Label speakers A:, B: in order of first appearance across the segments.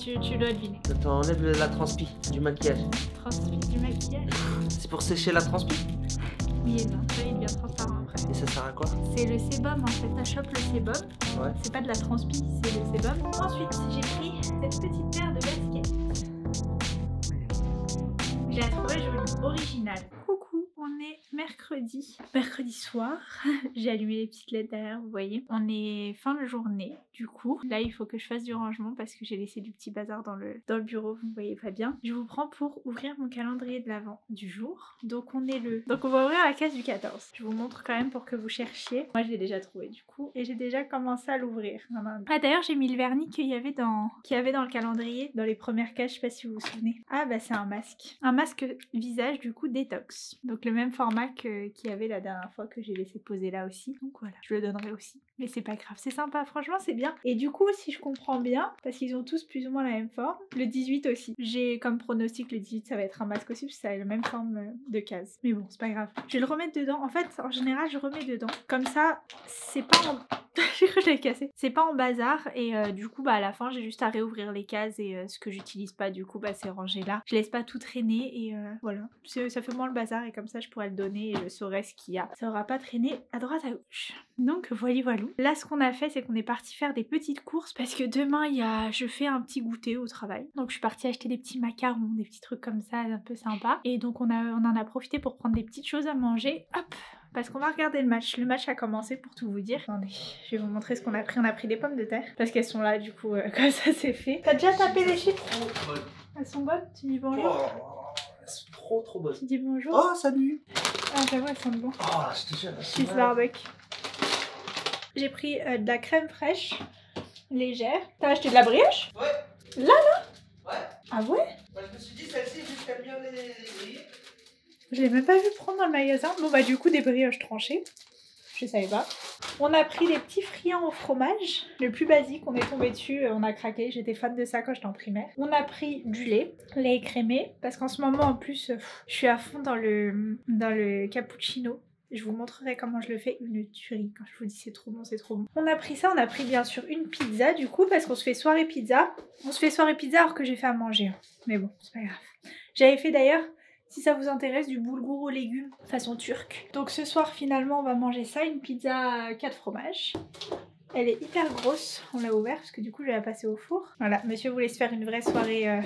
A: Tu dois deviner.
B: T'enlèves la transpi du maquillage.
A: Transpi du maquillage.
B: C'est pour sécher la transpi?
A: Oui et non, ça il devient transparent après.
B: Et ça sert à quoi?
A: C'est le sébum en fait, t'as chopé le sébum.
B: Ouais.
A: C'est pas de la transpi, c'est le sébum. Ensuite, j'ai pris cette petite paire de baskets. Je la trouvais jolie, originale. Coucou, on est mercredi soir. J'ai allumé les petites LED derrière, vous voyez. On est fin de journée, du coup. Là, il faut que je fasse du rangement parce que j'ai laissé du petit bazar dans le bureau, vous ne voyez pas bien. Je vous prends pour ouvrir mon calendrier de l'Avent du jour. Donc on va ouvrir la case du 14. Je vous montre quand même pour que vous cherchiez. Moi, je l'ai déjà trouvé du coup et j'ai déjà commencé à l'ouvrir. Ah d'ailleurs, j'ai mis le vernis qu'il y avait dans le calendrier, dans les premières cases, je sais pas si vous vous souvenez. Ah bah c'est un masque. Un masque visage du coup détox. Donc le même format qu'il y avait la dernière fois que j'ai laissé poser là aussi. Donc voilà, je le donnerai aussi. Mais c'est pas grave, c'est sympa, franchement c'est bien. Et du coup, si je comprends bien, parce qu'ils ont tous plus ou moins la même forme, le 18 aussi. J'ai comme pronostic le 18 ça va être un masque aussi, parce que ça a la même forme de case. Mais bon, c'est pas grave. Je vais le remettre dedans. En fait, en général, je remets dedans. Comme ça, c'est pas en... J'ai cru que je l'avais cassé. C'est pas en bazar et du coup bah à la fin j'ai juste à réouvrir les cases et ce que j'utilise pas du coup bah c'est rangé là. Je laisse pas tout traîner et voilà. Ça fait moins le bazar et comme ça je pourrais le donner et je saurai ce qu'il y a. Ça aura pas traîné à droite à gauche. Donc voilà. Là ce qu'on a fait c'est qu'on est parti faire des petites courses parce que demain je fais un petit goûter au travail. Donc je suis partie acheter des petits macarons, des petits trucs comme ça un peu sympa. Et donc on en a profité pour prendre des petites choses à manger. Hop! Parce qu'on va regarder le match. Le match a commencé pour tout vous dire. Attendez, je vais vous montrer ce qu'on a pris. On a pris des pommes de terre. Parce qu'elles sont là du coup, comme ça c'est fait. T'as déjà tapé les chips? Elles sont bonnes? Tu dis bonjour?
B: Oh, elles sont trop bonnes.
A: Tu dis bonjour?
B: Oh, salut!
A: Ah j'avoue elles sont bonnes.
B: Oh, je te jure.
A: Cheese barbecue. J'ai pris de la crème fraîche, légère. T'as acheté de la brioche?
B: Ouais.
A: Là?
B: Ouais.
A: Ah ouais?
B: Bah, je me suis dit, celle-ci, jusqu'à bien les griller.
A: Je l'ai même pas vu prendre dans le magasin. Bon bah du coup des brioches tranchées. Je savais pas. On a pris des petits friands au fromage. Le plus basique, on est tombé dessus, on a craqué. J'étais fan de ça quand j'étais en primaire. On a pris du lait écrémé. Parce qu'en ce moment en plus, je suis à fond dans le cappuccino. Je vous montrerai comment je le fais, une tuerie. Quand je vous dis c'est trop bon, c'est trop bon. On a pris ça, on a pris bien sûr une pizza du coup parce qu'on se fait soirée pizza. On se fait soirée pizza alors que j'ai fait à manger. Mais bon, c'est pas grave. J'avais fait d'ailleurs, si ça vous intéresse, du boulgour aux légumes façon turque. Donc ce soir finalement on va manger ça, une pizza à 4 fromages. Elle est hyper grosse, on l'a ouverte parce que du coup je vais la passer au four. Voilà, monsieur voulait se faire une vraie soirée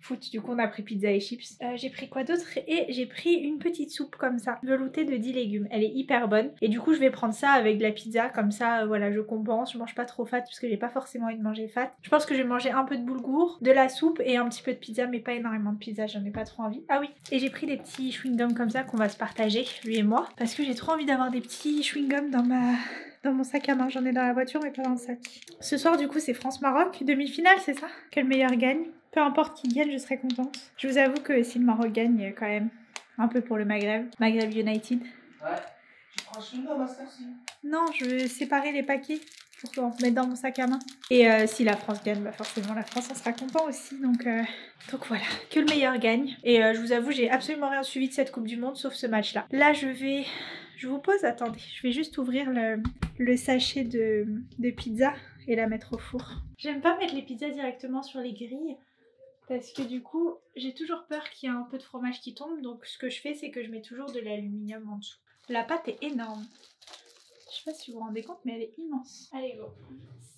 A: foot, du coup on a pris pizza et chips. J'ai pris quoi d'autre? Et j'ai pris une petite soupe comme ça, veloutée de 10 légumes. Elle est hyper bonne. Et du coup je vais prendre ça avec de la pizza, comme ça voilà je compense, je mange pas trop fat parce que j'ai pas forcément envie de manger fat. Je pense que je vais manger un peu de boulgour, de la soupe et un petit peu de pizza, mais pas énormément de pizza, j'en ai pas trop envie. Ah oui, et j'ai pris des petits chewing-gums comme ça qu'on va se partager, lui et moi, parce que j'ai trop envie d'avoir des petits chewing-gums dans mon sac à main. J'en ai dans la voiture mais pas dans le sac. Ce soir du coup c'est France-Maroc, demi-finale c'est ça? Que le meilleur gagne. Peu importe qui gagne, je serai contente. Je vous avoue que si le Maroc gagne, quand même, un peu pour le Maghreb. Maghreb United.
B: Ouais. Tu prends un chewing-gum à ça aussi?
A: Non, je veux séparer les paquets pour en mettre dans mon sac à main. Et si la France gagne, bah forcément la France en sera content aussi. Donc voilà, que le meilleur gagne. Et je vous avoue, j'ai absolument rien suivi de cette Coupe du Monde sauf ce match-là. Là, je vous pose, attendez, je vais juste ouvrir le sachet de pizza et la mettre au four. J'aime pas mettre les pizzas directement sur les grilles. Parce que du coup, j'ai toujours peur qu'il y ait un peu de fromage qui tombe. Donc ce que je fais, c'est que je mets toujours de l'aluminium en dessous. La pâte est énorme. Je sais pas si vous vous rendez compte, mais elle est immense. Allez go,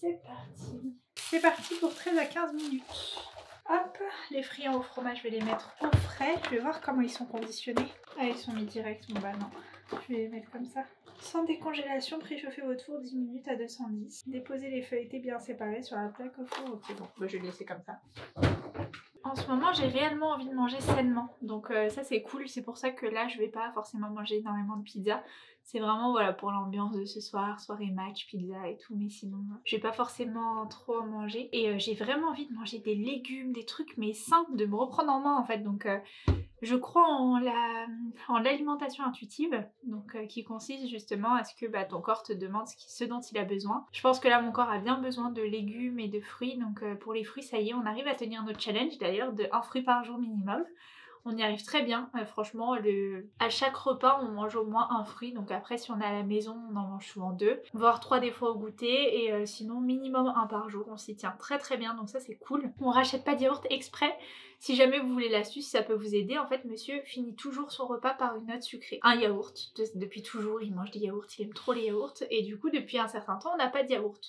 A: c'est parti. C'est parti pour 13 à 15 minutes. Hop, les friands au fromage, je vais les mettre au frais. Je vais voir comment ils sont conditionnés. Ah, ils sont mis direct, bon bah non. Je vais les mettre comme ça. Sans décongélation, préchauffez votre four 10 minutes à 210. Déposez les feuilletés bien séparés sur la plaque au four. Ok, bon, bah, je vais laisser comme ça. En ce moment, j'ai réellement envie de manger sainement. Donc ça, c'est cool. C'est pour ça que là, je vais pas forcément manger énormément de pizza. C'est vraiment voilà pour l'ambiance de ce soir, soirée match, pizza et tout. Mais sinon, je vais pas forcément trop en manger. Et j'ai vraiment envie de manger des légumes, des trucs mais sains, de me reprendre en main en fait. Donc je crois en l'alimentation intuitive, donc qui consiste justement à ce que ton corps te demande ce dont il a besoin. Je pense que là mon corps a bien besoin de légumes et de fruits, donc pour les fruits ça y est, on arrive à tenir notre challenge d'ailleurs de 1 fruit par jour minimum. On y arrive très bien. Franchement, à chaque repas, on mange au moins un fruit. Donc après, si on est à la maison, on en mange souvent 2, voire 3 des fois au goûter. Et sinon, minimum 1 par jour. On s'y tient très très bien. Donc ça, c'est cool. On rachète pas de yaourt exprès. Si jamais vous voulez l'astuce, ça peut vous aider. En fait, monsieur finit toujours son repas par une note sucrée. Un yaourt. Depuis toujours, il mange des yaourts. Il aime trop les yaourts. Et du coup, depuis un certain temps, on n'a pas de yaourt.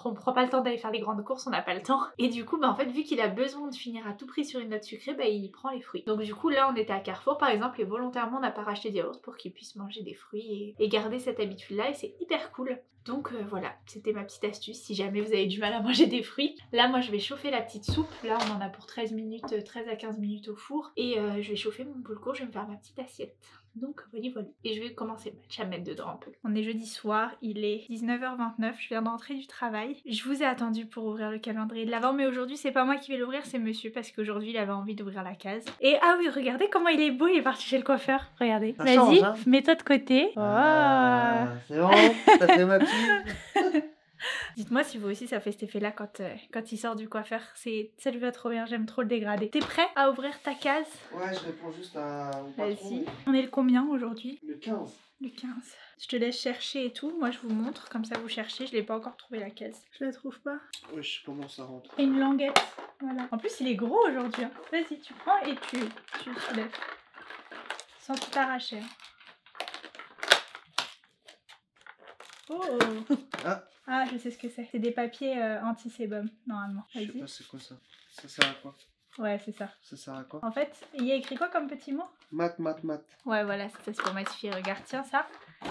A: On prend pas le temps d'aller faire les grandes courses, on n'a pas le temps. Et du coup, en fait, vu qu'il a besoin de finir à tout prix sur une note sucrée, il prend les fruits. Donc du coup, là, on était à Carrefour, par exemple, et volontairement, on n'a pas racheté de yaourt pour qu'il puisse manger des fruits et garder cette habitude-là. Et c'est hyper cool. Donc voilà, c'était ma petite astuce si jamais vous avez du mal à manger des fruits. Là, moi, je vais chauffer la petite soupe. Là, on en a pour 13 à 15 minutes au four. Et je vais chauffer mon boulgour, je vais me faire ma petite assiette. Donc voilà. Et je vais commencer le match à mettre dedans un peu. On est jeudi soir, il est 19h29, je viens de rentrer du travail. Je vous ai attendu pour ouvrir le calendrier de l'Avent, mais aujourd'hui c'est pas moi qui vais l'ouvrir, c'est monsieur, parce qu'aujourd'hui il avait envie d'ouvrir la case. Et ah oui, regardez comment il est beau, il est parti chez le coiffeur. Regardez. Vas-y, hein. Mets-toi de côté.
B: Ah, c'est bon, t'as fait ma petite.
A: Dites-moi si vous aussi ça fait cet effet là quand il sort du coiffeur, ça lui va trop bien, j'aime trop le dégradé. T'es prêt à ouvrir ta case?
B: Ouais, je réponds juste à...
A: Vas-y. On est le combien aujourd'hui?
B: Le 15.
A: Le 15. Je te laisse chercher et tout, moi je vous montre, comme ça vous cherchez, je l'ai pas encore trouvé la case. Je la trouve pas.
B: Ouais, je commence à rentrer.
A: Et une languette, voilà. En plus il est gros aujourd'hui, hein. Vas-y, tu prends et tu soulèves. Sans tout arracher. Oh. Ah, je sais ce que c'est. C'est des papiers anti-sébum, normalement.
B: Je sais pas c'est quoi ça. Ça sert à quoi?
A: Ouais, c'est ça.
B: Ça sert à quoi?
A: En fait, il y a écrit quoi comme petit mot?
B: Mat.
A: Ouais, voilà, c'est pour matifier. Regarde, tiens ça.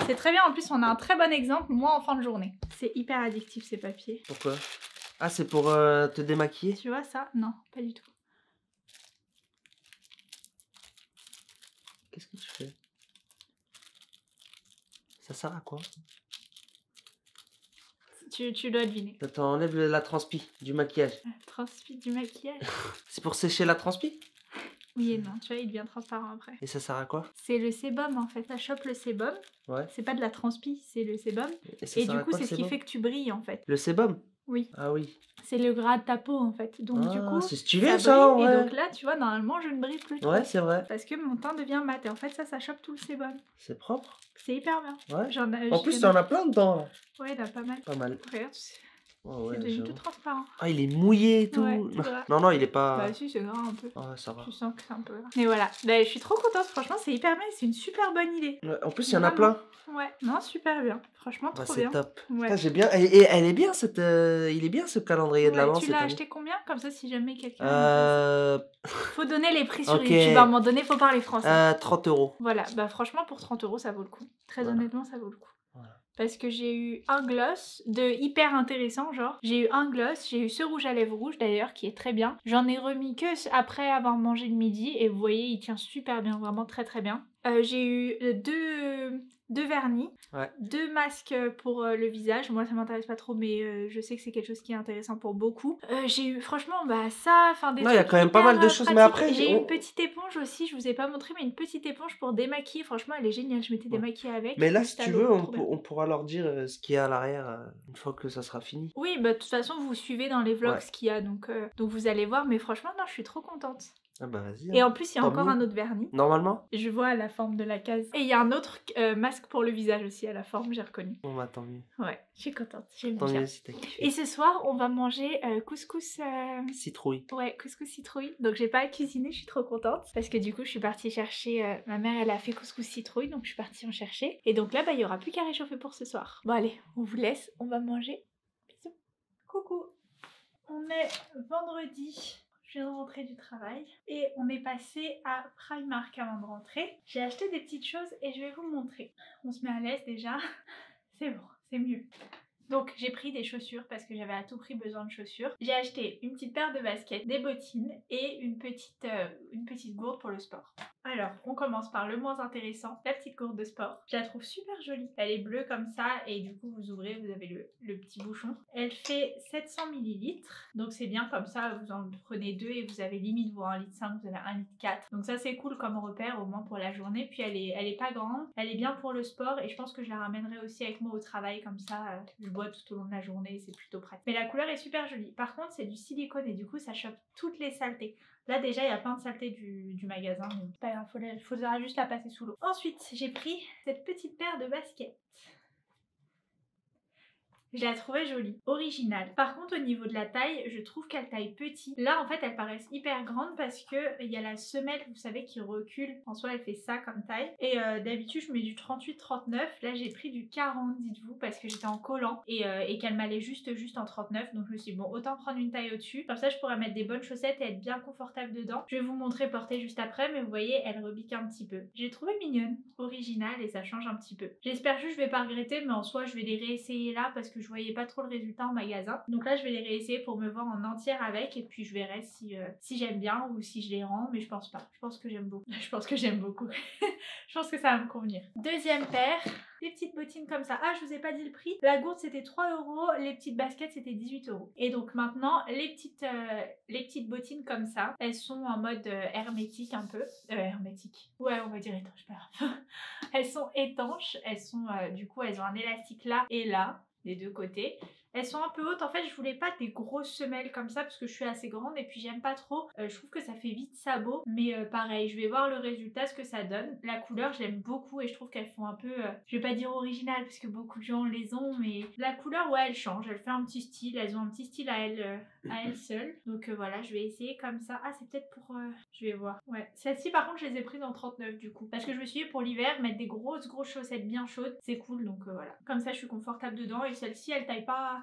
A: C'est très bien, en plus on a un très bon exemple, moi en fin de journée. C'est hyper addictif ces papiers.
B: Pourquoi? Ah, c'est pour te démaquiller?
A: Tu vois ça? Non, pas du tout.
B: Qu'est-ce que tu fais? Ça sert à quoi?
A: Tu dois deviner.
B: T'enlèves la transpi du maquillage.
A: Transpi du maquillage?
B: C'est pour sécher la transpi?
A: Oui et non, tu vois, il devient transparent après.
B: Et ça sert à quoi?
A: C'est le sébum en fait, ça chope le sébum.
B: Ouais.
A: C'est pas de la transpi, c'est le sébum.
B: Et
A: du coup, c'est ce qui fait que tu brilles en fait.
B: Le sébum?
A: Oui.
B: Ah oui.
A: C'est le gras de ta peau en fait. Donc du coup,
B: c'est stylé ça, ouais.
A: Et donc là, tu vois, normalement, je ne brille plus trop.
B: Ouais, c'est vrai.
A: Parce que mon teint devient mat. Et en fait, ça chope tout le sébum.
B: C'est propre.
A: C'est hyper bien.
B: Ouais. En plus, t'en as plein dedans là.
A: Ouais, il y en a pas mal.
B: Pas mal.
A: Regarde,
B: Oh, ouais,
A: c'est devenu tout transparent.
B: Ah, il est mouillé et tout.
A: Ouais,
B: non, il est pas...
A: Bah si, c'est gras un peu.
B: Ouais, ça va.
A: Tu sens que c'est un peu gras. Mais voilà, bah, je suis trop contente. Franchement, c'est hyper bien. C'est une super bonne idée.
B: Ouais, en plus, il y en a plein.
A: Ouais, non, super bien. Franchement, trop bien.
B: C'est top.
A: Ouais.
B: Putain, j'ai bien... Et elle est bien, il est bien ce calendrier de l'Avent.
A: Tu l'as acheté combien? Comme ça, si jamais quelqu'un... Faut donner les prix sur YouTube. À un moment donné, faut parler français.
B: 30 €.
A: Voilà, bah franchement, pour 30 € ça vaut le coup. Très honnêtement, ça vaut le coup. Voilà. Parce que j'ai eu un gloss de hyper intéressant, genre. J'ai eu un gloss, j'ai eu ce rouge à lèvres rouge d'ailleurs, qui est très bien. J'en ai remis que après avoir mangé le midi, et vous voyez, il tient super bien, vraiment très très bien. J'ai eu deux vernis, 2 masques pour le visage. Moi ça m'intéresse pas trop, mais je sais que c'est quelque chose qui est intéressant pour beaucoup. J'ai eu franchement ça, enfin des trucs.
B: Il y a quand même pas mal de choses,
A: pratiques.
B: mais après
A: j'ai une petite éponge aussi, je vous ai pas montré, mais une petite éponge pour démaquiller. Franchement elle est géniale, je m'étais démaquillée avec.
B: Mais là si tu veux, on pourra leur dire ce qu'il y a à l'arrière une fois que ça sera fini.
A: Oui, bah de toute façon vous suivez dans les vlogs ce qu'il y a, donc vous allez voir. Mais franchement non, je suis trop contente.
B: Ah bah vas-y.
A: Et en plus, il y a encore un autre vernis.
B: Normalement?
A: Je vois la forme de la case. Et il y a un autre masque pour le visage aussi à la forme, j'ai reconnu.
B: Bon bah tant mieux.
A: Ouais, je suis contente, j'aime
B: bien. Tant mieux si t'as
A: kiffé. Et ce soir, on va manger couscous...
B: citrouille.
A: Ouais, couscous citrouille. Donc j'ai pas à cuisiner, je suis trop contente. Parce que du coup, je suis partie chercher... ma mère, elle a fait couscous citrouille, donc je suis partie en chercher. Et donc là, il y aura plus qu'à réchauffer pour ce soir. Bon allez, on vous laisse, on va manger. Bisous. Coucou. On est vendredi. Je viens de rentrer du travail et on est passé à Primark avant de rentrer. J'ai acheté des petites choses et je vais vous montrer. On se met à l'aise déjà. C'est bon, c'est mieux. Donc j'ai pris des chaussures parce que j'avais à tout prix besoin de chaussures. J'ai acheté une petite paire de baskets, des bottines et une petite gourde pour le sport. Alors, on commence par le moins intéressant, la petite gourde de sport. Je la trouve super jolie. Elle est bleue comme ça et du coup vous ouvrez, vous avez le petit bouchon. Elle fait 700 ml, donc c'est bien comme ça, vous en prenez 2 et vous avez limite pour 1,5 litre, vous avez 1,4 litre. Donc ça c'est cool comme repère au moins pour la journée. Puis elle est pas grande, elle est bien pour le sport et je pense que je la ramènerai aussi avec moi au travail comme ça. Je bois tout au long de la journée, c'est plutôt pratique. Mais la couleur est super jolie. Par contre c'est du silicone et du coup ça chope toutes les saletés. Là déjà il y a plein de saleté du magasin, mais c'est pas grave, faudra juste la passer sous l'eau. Ensuite j'ai pris cette petite paire de baskets. Je la trouvais jolie, originale. Par contre au niveau de la taille, je trouve qu'elle taille petit. Là en fait elles paraissent hyper grandes parce que il y a la semelle, vous savez, qui recule. En soi elle fait ça comme taille. Et d'habitude je mets du 38-39. Là j'ai pris du 40, dites-vous, parce que j'étais en collant et qu'elle m'allait juste en 39. Donc je me suis dit bon, autant prendre une taille au-dessus. Comme ça je pourrais mettre des bonnes chaussettes et être bien confortable dedans. Je vais vous montrer porter juste après, mais vous voyez elle rebique un petit peu. J'ai trouvé mignonne, originale et ça change un petit peu. J'espère juste que je vais pas regretter, mais en soi je vais les réessayer là parce que je voyais pas trop le résultat en magasin. Donc là je vais les réessayer pour me voir en entière avec et puis je verrai si j'aime bien ou si je les rends, mais je pense pas. Je pense que j'aime beaucoup. Je pense que j'aime beaucoup. Je pense que ça va me convenir. Deuxième paire, des petites bottines comme ça. Ah, je vous ai pas dit le prix. La gourde c'était 3 €, les petites baskets c'était 18 €. Et donc maintenant les petites bottines comme ça, elles sont en mode hermétique un peu. Hermétique. Ouais, on va dire étanche, pas grave. Elles sont étanches, elles sont du coup elles ont un élastique là et là, des deux côtés. Elles sont un peu hautes, en fait je voulais pas des grosses semelles comme ça parce que je suis assez grande et puis j'aime pas trop. Je trouve que ça fait vite sabot, mais pareil, je vais voir le résultat, ce que ça donne. La couleur je l'aime beaucoup et je trouve qu'elles font un peu, je vais pas dire original parce que beaucoup de gens les ont, mais la couleur ouais elle change, elle fait un petit style, elles ont un petit style à elles seules. Donc voilà, je vais essayer comme ça. Ah c'est peut-être pour, je vais voir. Ouais, celle-ci par contre je les ai prises en 39 du coup. Parce que je me suis dit pour l'hiver, mettre des grosses chaussettes bien chaudes, c'est cool, donc voilà. Comme ça je suis confortable dedans et celle-ci elle taille pas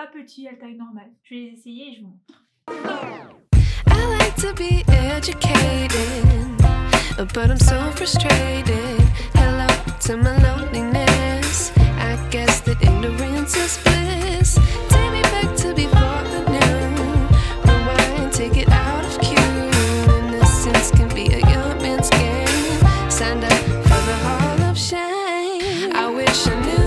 A: petit, elle taille normale. Je vais les essayer et je vous montre. I like to be educated, but I'm so frustrated. Hello to my loneliness. I guess that ignorance is bliss. Take me back to before the new. Rewind, take it out of cue. Innocence can be a young man's game. Signed up for the hall of shame. I wish I knew.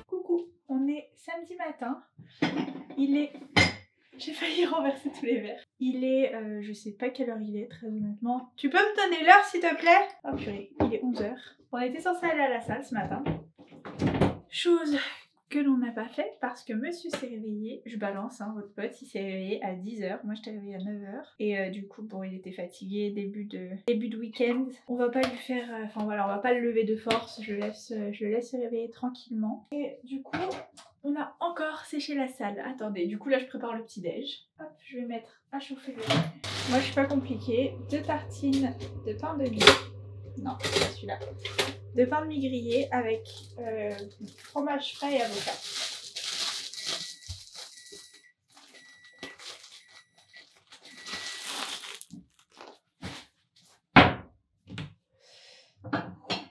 A: Coucou, on est samedi matin. Il est... J'ai failli renverser tous les verres. Il est... je sais pas quelle heure il est, très honnêtement. Tu peux me donner l'heure s'il te plaît? Oh purée, il est 11 h. On était censé aller à la salle ce matin. Chose que l'on n'a pas fait parce que monsieur s'est réveillé, je balance hein, votre pote, il s'est réveillé à 10 h, moi je t'ai réveillé à 9 h et du coup bon il était fatigué, début de week-end, on va pas lui faire, enfin voilà on va pas le lever de force, je le laisse se réveiller tranquillement et du coup on a encore séché la salle. Attendez, du coup là je prépare le petit déj, hop je vais mettre à chauffer le lait. Moi je suis pas compliquée, 2 tartines de pain de mie, non c'est pas celui-là. De pain de mie grillé avec fromage frais et avocat.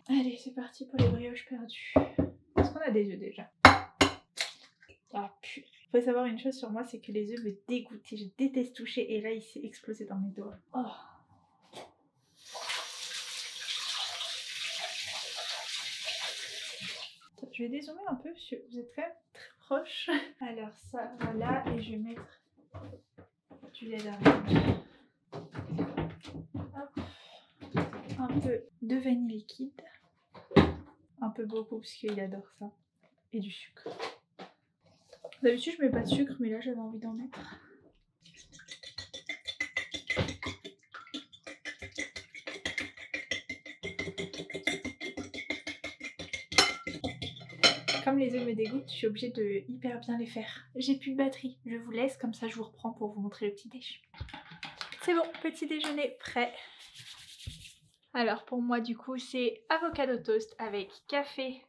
A: Allez, c'est parti pour les brioches perdues. Est-ce qu'on a des œufs déjà? Ah purée. Faut savoir une chose sur moi, c'est que les œufs me dégoûtent. Je déteste toucher et là il s'est explosé dans mes doigts. Oh. Je vais dézoomer un peu parce que vous êtes quand même très proche. Alors ça, voilà, et je vais mettre du lait d'amande. Un peu de vanille liquide. Un peu beaucoup parce qu'il adore ça. Et du sucre. D'habitude je mets pas de sucre, mais là j'avais envie d'en mettre. Comme les œufs me dégoûtent, je suis obligée de hyper bien les faire. J'ai plus de batterie, je vous laisse, comme ça je vous reprends pour vous montrer le petit déj. C'est bon, petit déjeuner prêt. Alors pour moi du coup c'est avocado toast avec café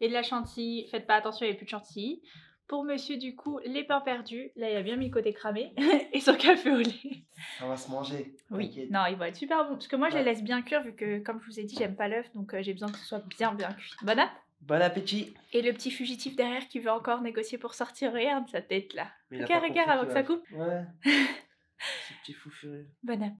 A: et de la chantilly. Faites pas attention, il n'y a plus de chantilly. Pour monsieur du coup les pains perdus, là il a bien mis le côté cramé et son café au lait.
B: Ça va se manger.
A: Oui, non il va être super bon parce que moi je les laisse bien cuire vu que comme je vous ai dit j'aime pas l'œuf donc j'ai besoin que ce soit bien cuit. Bon app.
B: Bon appétit.
A: Et le petit fugitif derrière qui veut encore négocier pour sortir, regarde sa tête là.
B: Mais
A: Regarde avant que ça coupe.
B: Ouais. Ce petit fou furieux.
A: Bon app.